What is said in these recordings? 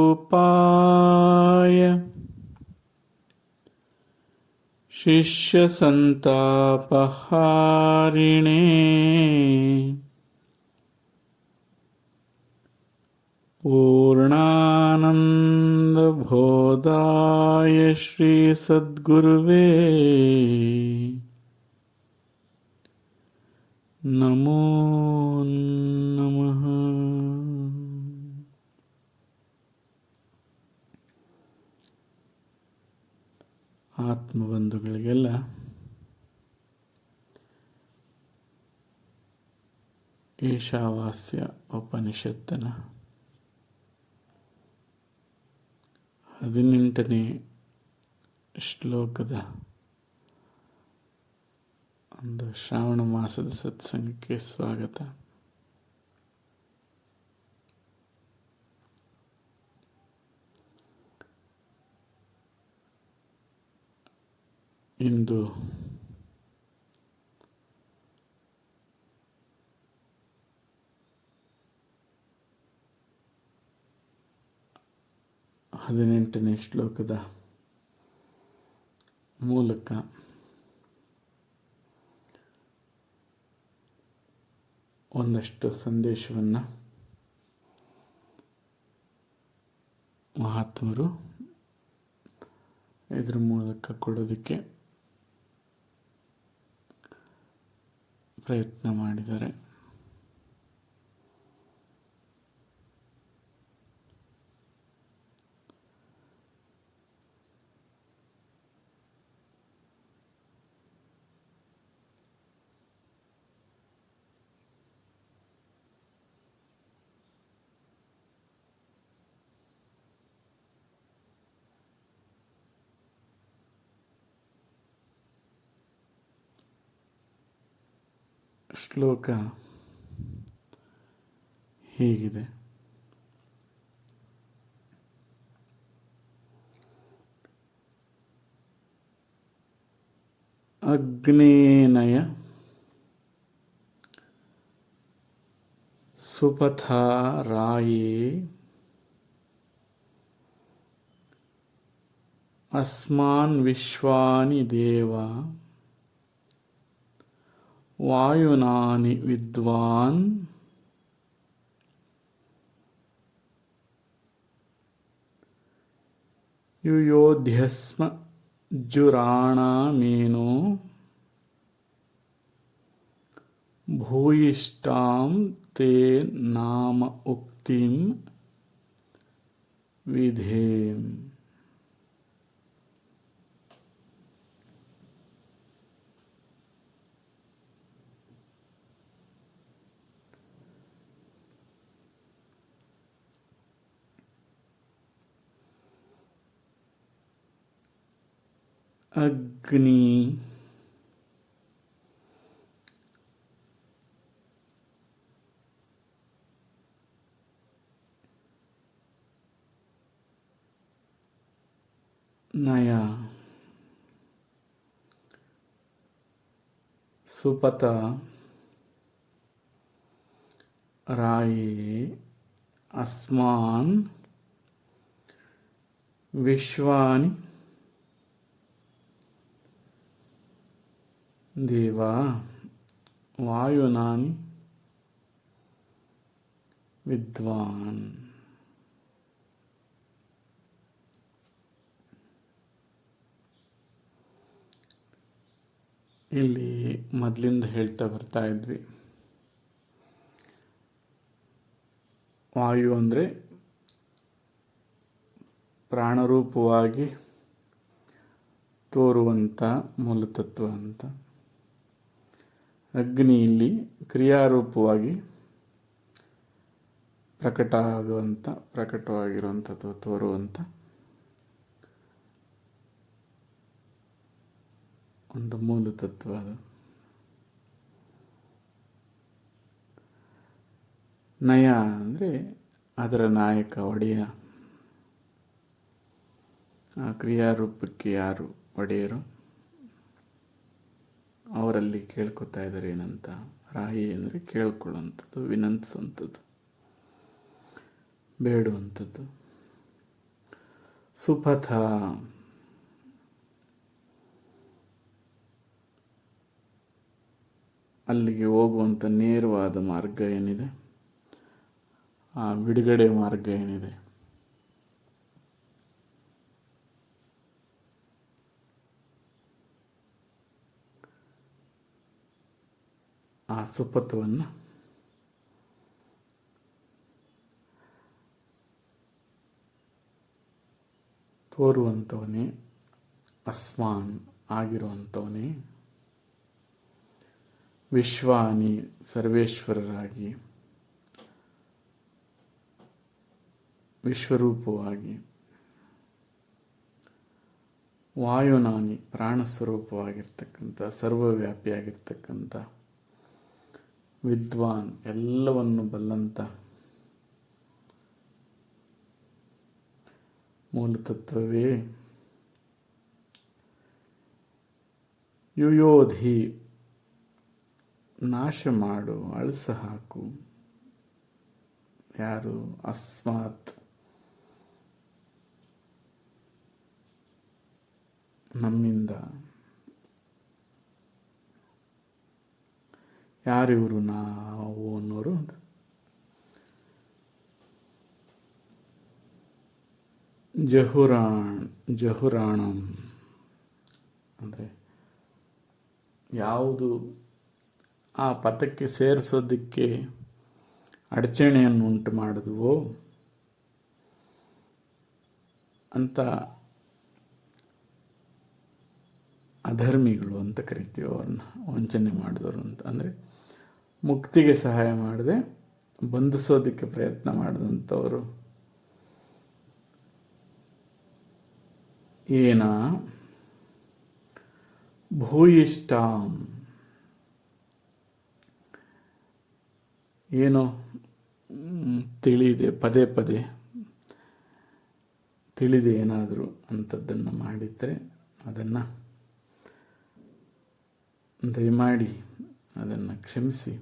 अखण्डानन्दरूपाय शिष्यसन्तापहारिणे पूर्णानन्दबोधाय श्रीसद्गुरुवे नमो नमः. ಆತ್ಮಬಂಧುಗಳಿಗೆಲ್ಲ ಈಶಾವಾಸ್ಯ ಉಪನಿಷತ್ತಿನ 18ನೇ ಶ್ಲೋಕದ ಒಂದು ಶ್ರಾವಣ ಮಾಸದ ಸತ್ಸಂಗಕ್ಕೆ ಸ್ವಾಗತ. ಇಂದು ಹದಿನೆಂಟನೇ ಶ್ಲೋಕದ ಮೂಲಕ ಒಂದಷ್ಟು ಸಂದೇಶವನ್ನು ಮಹಾತ್ಮರು ಇದರ ಮೂಲಕ ಕೊಡೋದಕ್ಕೆ ಪ್ರಯತ್ನ ಮಾಡಿದ್ದಾರೆ. ಶ್ಲೋಕ ಹೀಗಿದೆ: ಅಗ್ನೇನಯ ಸುಪಥಾರಾಯೇ ಅಸ್ಮಾನ್ ವಿಶ್ವಾನಿ ದೇವ ವಾಯುನಾನಿ ವಿದ್ವಾನ್ ಯುಯೋಧ್ಯಸ್ಮ ಜುರಾಣಾಮೇನೋ ಭೂಯಿಷ್ಟಾಂ ತೇ ನಾಮ ಉಕ್ತಿಂ ವಿಧೇಮ್. ಅಗ್ನಿ ನಯ ಸುಪಥ ರಾಯೇ ಅಸ್ಮಾನ್ ವಿಶ್ವಾನಿ ದೇವ ವಾಯುನಾನಿ ವಿದ್ವಾನ್. ಇಲ್ಲಿ ಮೊದಲಿಂದ ಹೇಳ್ತಾ ಬರ್ತಾ ಇದ್ವಿ, ವಾಯು ಅಂದರೆ ಪ್ರಾಣರೂಪವಾಗಿ ತೋರುವಂಥ ಮೂಲತತ್ವ ಅಂತ. ಅಗ್ನಿಯಲ್ಲಿ ಕ್ರಿಯಾರೂಪವಾಗಿ ಪ್ರಕಟವಾಗಿರುವಂಥ ತೋರುವಂಥ ಒಂದು ಮೂಲ ತತ್ವ ಅದು. ನಯ ಅಂದರೆ ಅದರ ನಾಯಕ, ಒಡೆಯ. ಆ ಕ್ರಿಯಾರೂಪಕ್ಕೆ ಯಾರು ಒಡೆಯರು ಅವರಲ್ಲಿ ಕೇಳ್ಕೊತಾ ಇದ್ದಾರೆ ಏನಂತ. ರಾಯಿ ಅಂದರೆ ಕೇಳ್ಕೊಳ್ಳುವಂಥದ್ದು, ವಿನಂತಿಸುವಂಥದ್ದು, ಬೇಡುವಂಥದ್ದು. ಸುಪಥ ಅಲ್ಲಿಗೆ ಹೋಗುವಂಥ ನೇರವಾದ ಮಾರ್ಗ ಏನಿದೆ, ಆ ಬಿಡುಗಡೆ ಮಾರ್ಗ ಏನಿದೆ, ಆ ಸುಪಥವನ್ನು ತೋರುವಂಥವನೇ, ಅಸ್ಮಾನ್ ಆಗಿರುವಂಥವನೇ, ವಿಶ್ವಾನಿ ಸರ್ವೇಶ್ವರರಾಗಿ, ವಿಶ್ವರೂಪವಾಗಿ, ವಾಯುನಾನಿ ಪ್ರಾಣಸ್ವರೂಪವಾಗಿರ್ತಕ್ಕಂಥ, ಸರ್ವವ್ಯಾಪಿಯಾಗಿರ್ತಕ್ಕಂಥ, ವಿದ್ವಾನ್ ಎಲ್ಲವನ್ನು ಬಲ್ಲಂತ ಮೂಲತತ್ವವೇ ಯುಯೋಧಿ ನಾಶ ಮಾಡು, ಅಳಿಸ ಹಾಕು. ಯಾರು? ಅಸ್ಮಾತ್ ನಮ್ಮಿಂದ. ಯಾರಿವರು? ನಾವು ಅನ್ನೋರು. ಜಹುರಾಣಂ ಅಂದರೆ ಯಾವುದು ಆ ಪಥಕ್ಕೆ ಸೇರಿಸೋದಕ್ಕೆ ಅಡಚಣೆಯನ್ನು ಉಂಟು ಮಾಡಿದ್ವೋ ಅಂತ ಅಧರ್ಮಿಗಳು ಅಂತ ಕರಿತೀವಿ ಅವ್ರನ್ನ, ವಂಚನೆ ಮಾಡಿದವರು ಅಂತ. ಅಂದರೆ ಮುಕ್ತಿಗೆ ಸಹಾಯ ಮಾಡದೆ ಬಂಧಿಸೋದಕ್ಕೆ ಪ್ರಯತ್ನ ಮಾಡಿದಂಥವರು. ಏನ ಭೂಯಿಷ್ಟಾಂ, ಏನೋ ತಿಳಿದೆ, ಪದೇ ಪದೇ ತಿಳಿದೆ ಏನಾದರೂ ಅಂಥದ್ದನ್ನು ಮಾಡಿದರೆ ಅದನ್ನು ದಯಮಾಡಿ ಅದನ್ನು ಕ್ಷಮಿಸಿ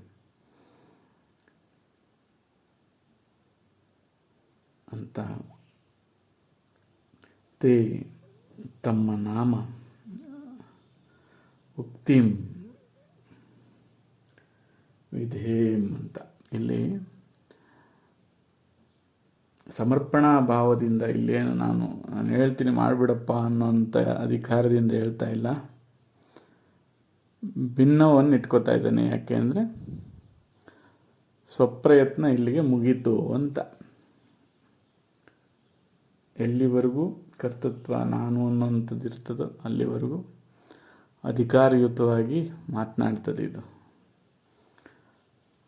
ಅಂತ ತೇ ತಮ್ಮ ನಾಮ ಉಕ್ತಿಂ ವಿಧೇಯಂ ಅಂತ. ಇಲ್ಲಿ ಸಮರ್ಪಣಾ ಭಾವದಿಂದ ಇಲ್ಲೇನು ನಾನು ಹೇಳ್ತೀನಿ ಮಾಡಿಬಿಡಪ್ಪ ಅನ್ನೋಂಥ ಅಧಿಕಾರದಿಂದ ಹೇಳ್ತಾ ಇಲ್ಲ, ಭಿನ್ನವನ್ನು ಇಟ್ಕೋತಾ ಇದ್ದಾನೆ. ಯಾಕೆ ಅಂದರೆ ಸ್ವಪ್ರಯತ್ನ ಇಲ್ಲಿಗೆ ಮುಗೀತು ಅಂತ. ಎಲ್ಲಿವರೆಗೂ ಕರ್ತೃತ್ವ ನಾನು ಅನ್ನೋಂಥದ್ದು ಇರ್ತದೋ ಅಲ್ಲಿವರೆಗೂ ಅಧಿಕಾರಯುತವಾಗಿ ಮಾತನಾಡ್ತದೆ ಇದು.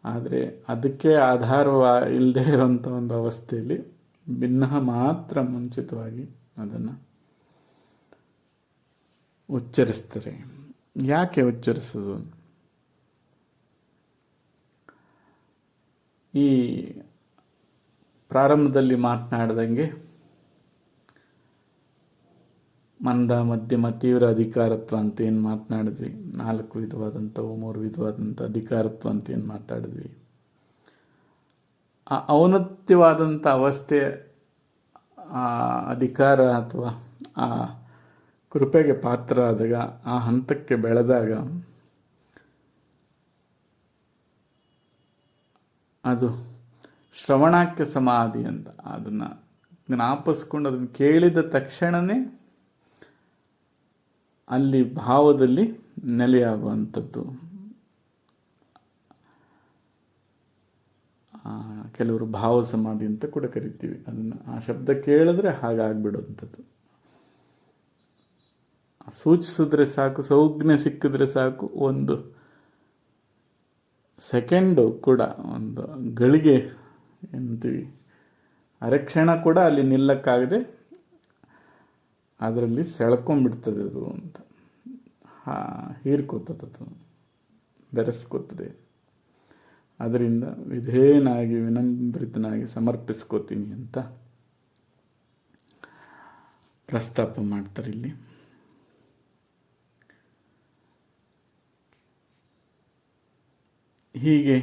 ಆದರೆ ಅದಕ್ಕೆ ಆಧಾರ ಇಲ್ಲದೆ ಇರೋಂಥ ಒಂದು ಅವಸ್ಥೆಯಲ್ಲಿ ಭಿನ್ನ ಮಾತ್ರ ಮುಂಚಿತವಾಗಿ ಅದನ್ನು ಉಚ್ಚರಿಸ್ತಾರೆ. ಯಾಕೆ ಉಚ್ಚರಿಸೋದು? ಈ ಪ್ರಾರಂಭದಲ್ಲಿ ಮಾತನಾಡ್ದಂಗೆ ಮಂದ, ಮಧ್ಯಮ, ತೀವ್ರ ಅಧಿಕಾರತ್ವ ಅಂತ ಏನು ಮಾತನಾಡಿದ್ವಿ, 4 ವಿಧವಾದಂಥವು, 3 ವಿಧವಾದಂಥ ಅಧಿಕಾರತ್ವ ಅಂತ ಏನು ಮಾತಾಡಿದ್ವಿ, ಆ ಔನ್ನತ್ಯವಾದಂಥ ಅವಸ್ಥೆ, ಆ ಅಧಿಕಾರ ಅಥವಾ ಆ ಕೃಪೆಗೆ ಪಾತ್ರ ಆದಾಗ, ಆ ಹಂತಕ್ಕೆ ಬೆಳೆದಾಗ ಅದು ಶ್ರವಣಕ್ಕೆ ಸಮಾಧಿ ಅಂತ. ಅದನ್ನು ಜ್ಞಾಪಿಸ್ಕೊಂಡು ಅದನ್ನು ಕೇಳಿದ ತಕ್ಷಣವೇ ಅಲ್ಲಿ ಭಾವದಲ್ಲಿ ನೆಲೆಯಾಗುವಂಥದ್ದು. ಕೆಲವರು ಭಾವ ಸಮಾಧಿ ಅಂತ ಕೂಡ ಕರಿತೀವಿ ಅದನ್ನು. ಆ ಶಬ್ದ ಕೇಳಿದ್ರೆ ಹಾಗಾಗ್ಬಿಡುವಂಥದ್ದು. ಸೂಚಿಸಿದ್ರೆ ಸಾಕು, ಸಂಜ್ಞೆ ಸಿಕ್ಕಿದ್ರೆ ಸಾಕು, ಒಂದು ಸೆಕೆಂಡು ಕೂಡ, ಒಂದು ಗಳಿಗೆ ಎಂತೀವಿ, ಅರೆಕ್ಷಣ ಕೂಡ ಅಲ್ಲಿ ನಿಲ್ಲಕ್ಕಾಗದೆ ಅದರಲ್ಲಿ ಸೆಳ್ಕೊಂಡ್ಬಿಡ್ತದೆ ಅದು ಅಂತ. ಹೀರ್ಕೋತದ್ದು, ಬೆರೆಸ್ಕೋತದೆ. ಅದರಿಂದ ವಿಧೇಯನಾಗಿ ವಿನಮ್ರಿತನಾಗಿ ಸಮರ್ಪಿಸ್ಕೋತೀನಿ ಅಂತ ಪ್ರಸ್ತಾಪ ಮಾಡ್ತಾರೆ ಇಲ್ಲಿ. ಹೀಗೆ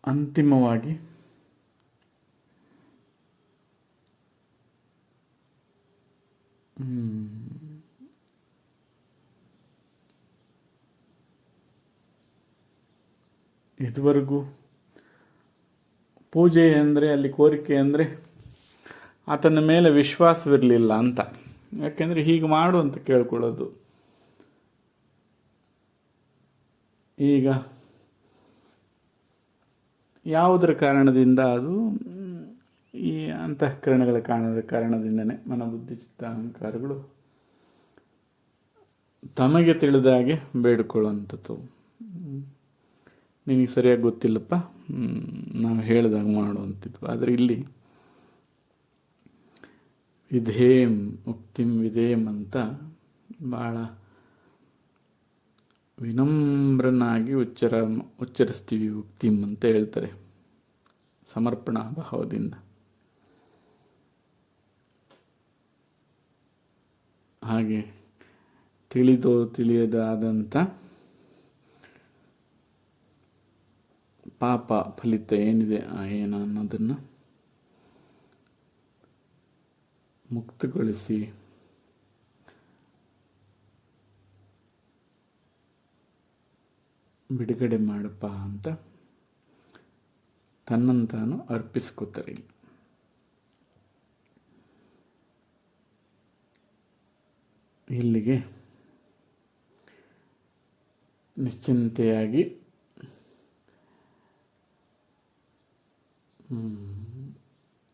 ಅಂತಿಮವಾಗಿ ಇದುವರೆಗೂ ಪೂಜೆ ಅಂದರೆ, ಅಲ್ಲಿ ಕೋರಿಕೆ ಅಂದರೆ ಆತನ ಮೇಲೆ ವಿಶ್ವಾಸವಿರಲಿಲ್ಲ ಅಂತ. ಯಾಕೆಂದರೆ ಹೀಗೆ ಮಾಡು ಅಂತ ಕೇಳ್ಕೊಳ್ಳೋದು. ಈಗ ಯಾವುದರ ಕಾರಣದಿಂದ? ಅದು ಈ ಅಂತಃಕರಣಗಳ ಕಾರಣದಿಂದನೇ ಮನಬುದ್ಧಿ ಚಿತ್ತ ಅಹಂಕಾರಗಳು ತಮಗೆ ತಿಳಿದಾಗೆ ಬೇಡಿಕೊಳ್ಳುವಂಥದ್ದು. ನಿನಗೆ ಸರಿಯಾಗಿ ಗೊತ್ತಿಲ್ಲಪ್ಪ, ನಾವು ಹೇಳಿದಾಗ ಮಾಡುವಂಥದ್ದು. ಆದರೆ ಇಲ್ಲಿ ವಿಧೇಯಂ ಉಕ್ತಿಂ ವಿಧೇಯಂ ಅಂತ ಭಾಳ ವಿನಮ್ರನಾಗಿ ಉಚ್ಚರಿಸ್ತೀವಿ ಉಕ್ತಿಂ ಅಂತ ಹೇಳ್ತಾರೆ, ಸಮರ್ಪಣಾ ಭಾವದಿಂದ. ಹಾಗೆ ತಿಳಿದೋ ತಿಳಿಯದಾದಂಥ ಪಾಪ ಫಲಿತ ಏನಿದೆ ಏನು ಅನ್ನೋದನ್ನು ಮುಕ್ತಗೊಳಿಸಿ ಬಿಡುಗಡೆ ಮಾಡಪ್ಪ ಅಂತ ತನ್ನಂತಾನು ಅರ್ಪಿಸ್ಕೋತಾರೆ. ಇಲ್ಲಿಗೆ ನಿಶ್ಚಿಂತೆಯಾಗಿ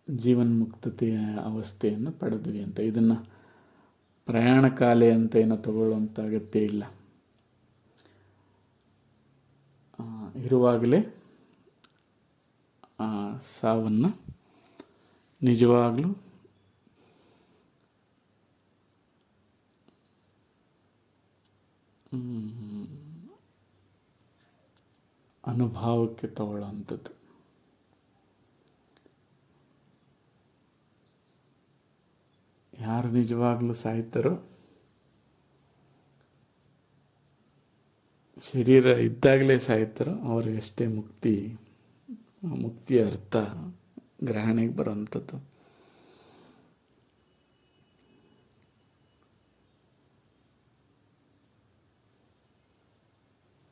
ಜೀವನ್ಮುಕ್ತತೆಯ ಅವಸ್ಥೆಯನ್ನು ಪಡೆದ್ವಿ ಅಂತ. ಇದನ್ನು ಪ್ರಯಾಣ ಕಾಲೆ ಅಂತ ಏನೋ ತಗೊಳ್ಳುವಂಥ ಅಗತ್ಯ ಇಲ್ಲ. ಇರುವಾಗಲೇ ಆ ಸಾವನ್ನು ನಿಜವಾಗ್ಲೂ ಅನುಭವಕ್ಕೆ ತಗೊಳ್ಳೋವಂಥದ್ದು. ಯಾರು ನಿಜವಾಗ್ಲೂ ಸಾಯ್ತಾರೋ, ಶರೀರ ಇದ್ದಾಗಲೇ ಸಾಯ್ತಾರೋ ಅವ್ರಿಗಷ್ಟೇ ಮುಕ್ತಿಯ ಅರ್ಥ ಗ್ರಹಣೆಗೆ ಬರೋವಂಥದ್ದು.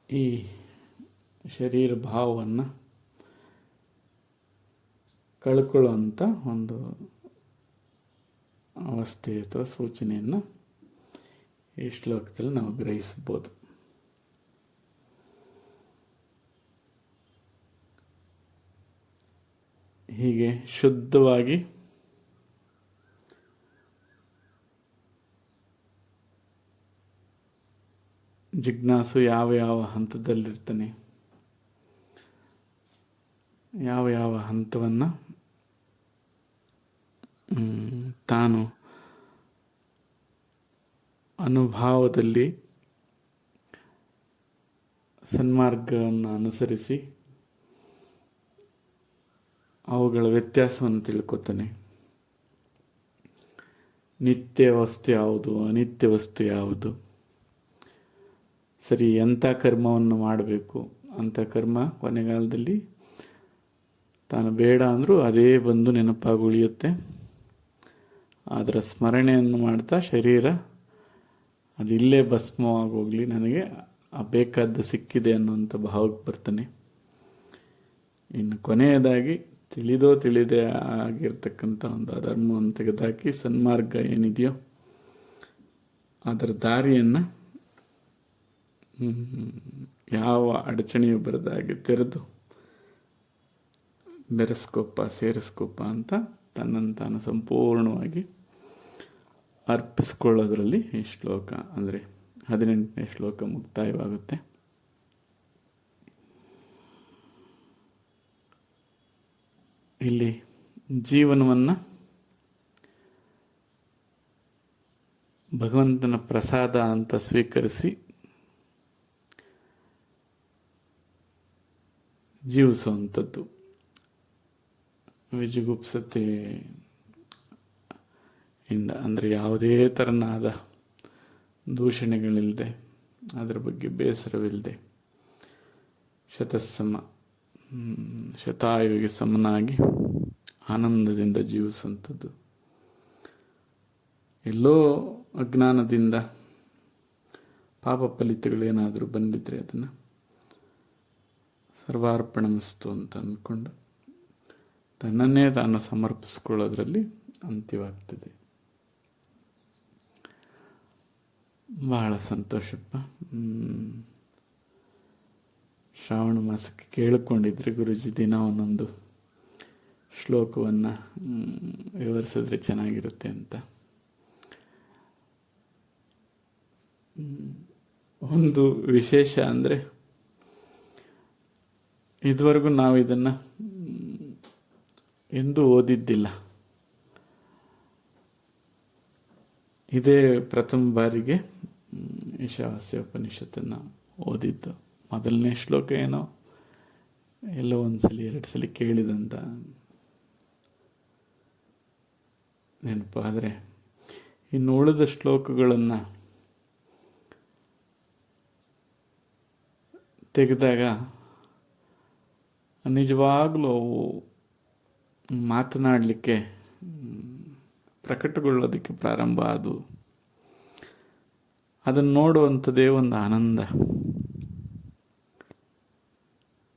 ಈ ಶರೀರ ಭಾವವನ್ನು ಕಳ್ಕೊಳ್ಳುವಂಥ ಒಂದು ಅವಸ್ಥೆ ಅಥವಾ ಸೂಚನೆಯನ್ನು ಈ ಶ್ಲೋಕದಲ್ಲಿ ನಾವು ಗ್ರಹಿಸ್ಬೋದು. ಹೀಗೆ ಶುದ್ಧವಾಗಿ ಜಿಜ್ಞಾಸು ಯಾವ ಹಂತದಲ್ಲಿರ್ತಾನೆ, ಯಾವ ಹಂತವನ್ನು ತಾನು ಅನುಭವದಲ್ಲಿ ಸನ್ಮಾರ್ಗವನ್ನು ಅನುಸರಿಸಿ ಅವುಗಳ ವ್ಯತ್ಯಾಸವನ್ನು ತಿಳ್ಕೊತಾನೆ. ನಿತ್ಯ ವಸ್ತು ಯಾವುದು, ಅನಿತ್ಯ ವಸ್ತು ಯಾವುದು, ಸರಿ ಎಂಥ ಕರ್ಮವನ್ನು ಮಾಡಬೇಕು, ಅಂಥ ಕರ್ಮ ಕೊನೆಗಾಲದಲ್ಲಿ ತಾನು ಬೇಡ ಅಂದರೂ ಅದೇ ಬಂದು ನೆನಪಾಗಿ ಉಳಿಯುತ್ತೆ. ಅದರ ಸ್ಮರಣೆಯನ್ನು ಮಾಡ್ತಾ ಶರೀರ ಅದಿಲ್ಲೇ ಭಸ್ಮವಾಗೋಗಲಿ, ನನಗೆ ಬೇಕಾದ್ದು ಸಿಕ್ಕಿದೆ ಅನ್ನುವಂಥ ಭಾವಕ್ಕೆ ಬರ್ತಾನೆ. ಇನ್ನು ಕೊನೆಯದಾಗಿ ತಿಳಿದೇ ಆಗಿರ್ತಕ್ಕಂಥ ಒಂದು ಅಧರ್ಮವನ್ನು ತೆಗೆದುಹಾಕಿ ಸನ್ಮಾರ್ಗ ಏನಿದೆಯೋ ಅದರ ದಾರಿಯನ್ನು ಯಾವ ಅಡಚಣೆಯು ಬರದಾಗಿ ತೆರೆದು ಸೇರಿಸ್ಕೋಪ ಅಂತ ತನ್ನನ್ನು ತಾನು ಸಂಪೂರ್ಣವಾಗಿ ಅರ್ಪಿಸ್ಕೊಳ್ಳೋದ್ರಲ್ಲಿ ಈ ಶ್ಲೋಕ ಅಂದರೆ 18ನೇ ಶ್ಲೋಕ ಮುಕ್ತಾಯವಾಗುತ್ತೆ. ಇಲ್ಲಿ ಜೀವನವನ್ನು ಭಗವಂತನ ಪ್ರಸಾದ ಅಂತ ಸ್ವೀಕರಿಸಿ ಜೀವಿಸುವಂಥದ್ದು. ವಿಜುಗುಪ್ಸತೆ ಇಂದ ಅಂದರೆ ಯಾವುದೇ ಥರನಾದ ದೂಷಣೆಗಳಿಲ್ಲದೆ, ಅದರ ಬಗ್ಗೆ ಬೇಸರವಿಲ್ಲದೆ, ಶತಾಯುವಿಗೆ ಸಮನಾಗಿ ಆನಂದದಿಂದ ಜೀವಿಸುವಂಥದ್ದು. ಎಲ್ಲೋ ಅಜ್ಞಾನದಿಂದ ಪಾಪ ಫಲಿತಗಳೇನಾದರೂ ಬಂದಿದ್ದರೆ ಅದನ್ನು ಸರ್ವಾರ್ಪಣಮಸ್ತು ಅಂತ ಅಂದ್ಕೊಂಡು ತನ್ನನ್ನೇ ತಾನು ಸಮರ್ಪಿಸ್ಕೊಳ್ಳೋದ್ರಲ್ಲಿ ಅಂತ್ಯವಾಗ್ತದೆ. ಬಹಳ ಸಂತೋಷಪ್ಪ. ಶ್ರಾವಣ ಮಾಸಕ್ಕೆ ಕೇಳಿಕೊಂಡಿದ್ರೆ ಗುರುಜಿ ದಿನ ಒಂದೊಂದು ಶ್ಲೋಕವನ್ನು ವಿವರಿಸಿದ್ರೆ ಚೆನ್ನಾಗಿರುತ್ತೆ ಅಂತ. ಒಂದು ವಿಶೇಷ ಅಂದರೆ ಇದುವರೆಗೂ ನಾವು ಇದನ್ನು ಎಂದೂ ಓದಿದ್ದಿಲ್ಲ. ಇದೇ ಪ್ರಥಮ ಬಾರಿಗೆ ಈಶಾವಾಸ್ಯ ಉಪನಿಷತ್ತನ್ನು ಓದಿದ್ದು. ಮೊದಲನೇ ಶ್ಲೋಕ ಏನೋ ಎಲ್ಲೋ ಒಂದ್ಸಲಿ 2 ಸಲ ಕೇಳಿದಂತ ನೆನಪು. ಆದರೆ ಇನ್ನು ಉಳಿದ ಶ್ಲೋಕಗಳನ್ನು ತೆಗೆದಾಗ ನಿಜವಾಗ್ಲೂ ಅವು ಮಾತನಾಡಲಿಕ್ಕೆ ಪ್ರಕಟಗೊಳ್ಳೋದಕ್ಕೆ ಪ್ರಾರಂಭ ಆದವು. ಅದನ್ನು ನೋಡುವಂಥದ್ದೇ ಒಂದು ಆನಂದ.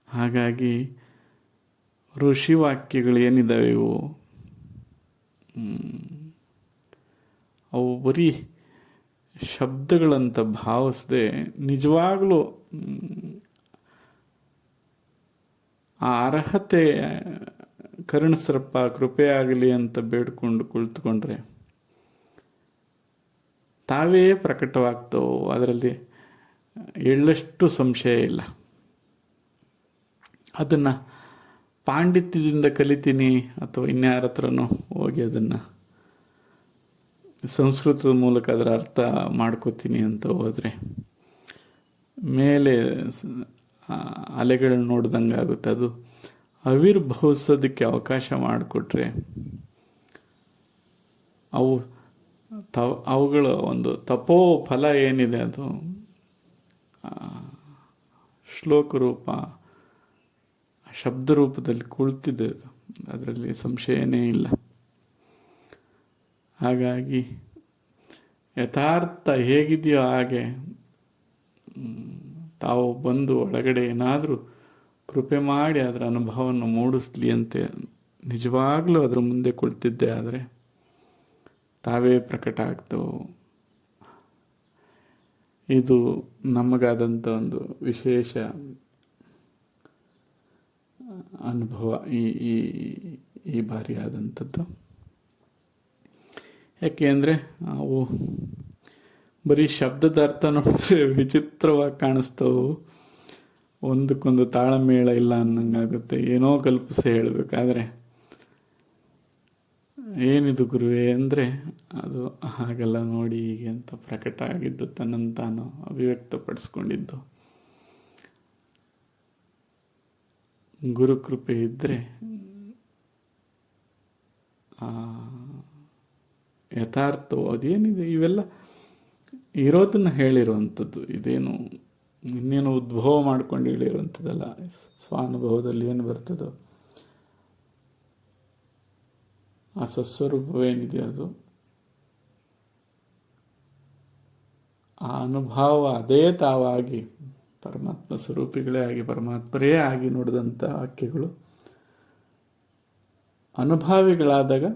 ಹಾಗಾಗಿ ಋಷಿ ವಾಕ್ಯಗಳು ಏನಿದ್ದಾವೆ ಇವು, ಅವು ಬರೀ ಶಬ್ದಗಳಂತ ಭಾವಿಸದೆ ನಿಜವಾಗ್ಲೂ ಆ ಅರ್ಹತೆ ಕರುಣಿಸ್ರಪ್ಪ, ಕೃಪೆ ಆಗಲಿ ಅಂತ ಬೇಡ್ಕೊಂಡು ಕುಳಿತುಕೊಂಡ್ರೆ ತಾವೇ ಪ್ರಕಟವಾಗ್ತವೆ. ಅದರಲ್ಲಿ ಎಳ್ಳಷ್ಟು ಸಂಶಯ ಇಲ್ಲ. ಅದನ್ನು ಪಾಂಡಿತ್ಯದಿಂದ ಕಲಿತೀನಿ ಅಥವಾ ಇನ್ಯಾರ ಹತ್ರನೋ ಹೋಗಿ ಅದನ್ನು ಸಂಸ್ಕೃತದ ಮೂಲಕ ಅದರ ಅರ್ಥ ಮಾಡ್ಕೋತೀನಿ ಅಂತ ಹೋದರೆ ಮೇಲೆ ಅಲೆಗಳನ್ನು ನೋಡ್ದಂಗೆ ಆಗುತ್ತೆ. ಅದು ಆವಿರ್ಭವಿಸೋದಕ್ಕೆ ಅವಕಾಶ ಮಾಡಿಕೊಟ್ರೆ ಅವುಗಳ ಒಂದು ತಪೋ ಫಲ ಏನಿದೆ ಅದು ಶ್ಲೋಕ ರೂಪ, ಶಬ್ದ ರೂಪದಲ್ಲಿ ಕುಳಿತಿದೆ. ಅದರಲ್ಲಿ ಸಂಶಯನೇ ಇಲ್ಲ. ಹಾಗಾಗಿ ಯಥಾರ್ಥ ಹೇಗಿದೆಯೋ ಹಾಗೆ ತಾವು ಬಂದು ಒಳಗಡೆ ಏನಾದರೂ ಕೃಪೆ ಮಾಡಿ ಅದರ ಅನುಭವವನ್ನು ಮೂಡಿಸ್ಲಿ ಅಂತೆ ನಿಜವಾಗ್ಲೂ ಅದರ ಮುಂದೆ ಕುಳಿತಿದ್ದೆ ಆದರೆ ತಾವೇ ಪ್ರಕಟ ಆಗ್ತವೆ. ಇದು ನಮಗಾದಂಥ ಒಂದು ವಿಶೇಷ ಅನುಭವ ಈ ಬಾರಿ ಆದಂಥದ್ದು. ಯಾಕೆಂದರೆ ಅವು ಬರೀ ಶಬ್ದದ ಅರ್ಥ ನೋಡಿದ್ರೆ ವಿಚಿತ್ರವಾಗಿ ಕಾಣಿಸ್ತವು. ಒಂದಕ್ಕೊಂದು ತಾಳಮೇಳ ಇಲ್ಲ ಅನ್ನಂಗಾಗುತ್ತೆ. ಏನೋ ಕಲ್ಪಿಸಿ ಹೇಳಬೇಕಾದ್ರೆ ಏನಿದು ಗುರುವೇ ಅಂದರೆ ಅದು ಹಾಗೆಲ್ಲ ನೋಡಿ ಹೀಗೆ ಅಂತ ಪ್ರಕಟ ಆಗಿದ್ದು, ತನ್ನನ್ನು ತಾನು ಅಭಿವ್ಯಕ್ತಪಡಿಸ್ಕೊಂಡಿದ್ದು. ಗುರುಕೃಪೆ ಇದ್ದರೆ ಯಥಾರ್ಥವು ಅದೇನಿದೆ ಇವೆಲ್ಲ ಇರೋದನ್ನು ಹೇಳಿರುವಂಥದ್ದು. ಇದೇನು ಇನ್ನೇನು ಉದ್ಭವ ಮಾಡ್ಕೊಂಡು ಹೇಳಿರುವಂಥದ್ದಲ್ಲ. ಸ್ವಾನುಭವದಲ್ಲಿ ಏನು ಬರ್ತದೋ ಆ ಸ್ವಸ್ವರೂಪವೇನಿದೆ ಅದು ಆ ಅನುಭವ ಅದೇ ತಾವಾಗಿ ಪರಮಾತ್ಮ ಸ್ವರೂಪಿಗಳೇ ಆಗಿ ಪರಮಾತ್ಮರೇ ಆಗಿ ನೋಡಿದಂಥ ವಾಕ್ಯಗಳು ಅನುಭಾವಿಗಳಾದಾಗ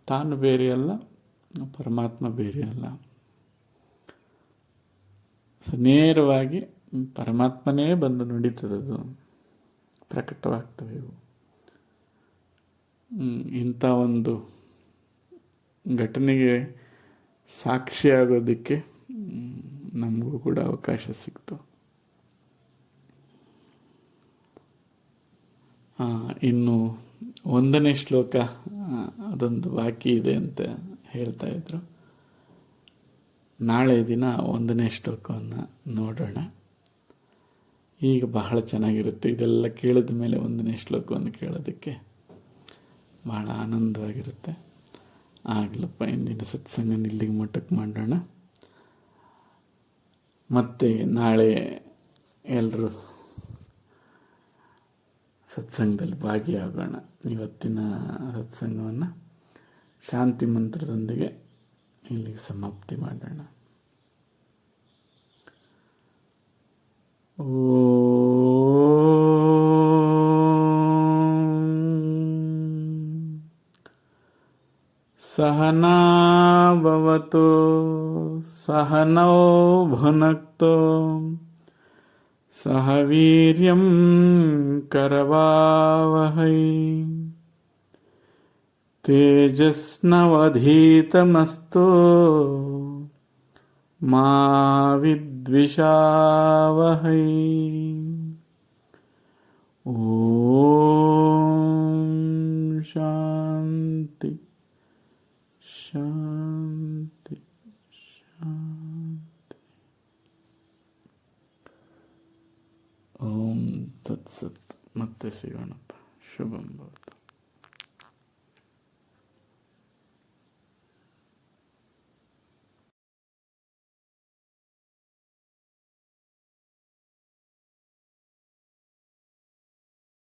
ತಾನು ಬೇರೆಯಲ್ಲ, ಪರಮಾತ್ಮ ಬೇರೆಯಲ್ಲ. ನೇರವಾಗಿ ಪರಮಾತ್ಮನೇ ಬಂದು ನುಡಿತದದು, ಪ್ರಕಟವಾಗ್ತವೆ ಇವು. ಇಂಥ ಒಂದು ಘಟನೆಗೆ ಸಾಕ್ಷಿಯಾಗೋದಕ್ಕೆ ನಮಗೂ ಕೂಡ ಅವಕಾಶ ಸಿಕ್ತು. ಇನ್ನು 1ನೇ ಶ್ಲೋಕ ಅದೊಂದು ಬಾಕಿ ಇದೆ ಅಂತ ಹೇಳ್ತಾ ಇದ್ರು. ನಾಳೆ ದಿನ 1ನೇ ಶ್ಲೋಕವನ್ನು ನೋಡೋಣ. ಈಗ ಬಹಳ ಚೆನ್ನಾಗಿರುತ್ತೆ ಇದೆಲ್ಲ ಕೇಳಿದ ಮೇಲೆ 1ನೇ ಶ್ಲೋಕವನ್ನು ಕೇಳೋದಕ್ಕೆ ಬಹಳ ಆನಂದವಾಗಿರುತ್ತೆ. ಆಗಲಪ್ಪ ಇಂದಿನ ಸತ್ಸಂಗನ ಇಲ್ಲಿಗೆ ಮಟ್ಟಕ್ಕೆ ಮಾಡೋಣ. ಮತ್ತೆ ನಾಳೆ ಎಲ್ಲರೂ ಸತ್ಸಂಗದಲ್ಲಿ ಭಾಗಿಯಾಗೋಣ. ಇವತ್ತಿನ ಸತ್ಸಂಗವನ್ನು ಶಾಂತಿ ಮಂತ್ರದೊಂದಿಗೆ ಇಲ್ಲಿಗೆ ಸಮಾಪ್ತಿ ಮಾಡೋಣ. सहना भवतु सहनौ भुनक्तु सह वीर्यं करवावहै तेजस्नवधीतमस्तु मा विद्विषावहै. ओम शांति शांति शांति. ಓಂ ತತ್ಸತ್. ಮತ್ತೆ ಸಿಗೋಣಪ್ಪ. ಶುಭಂ ಭವತು.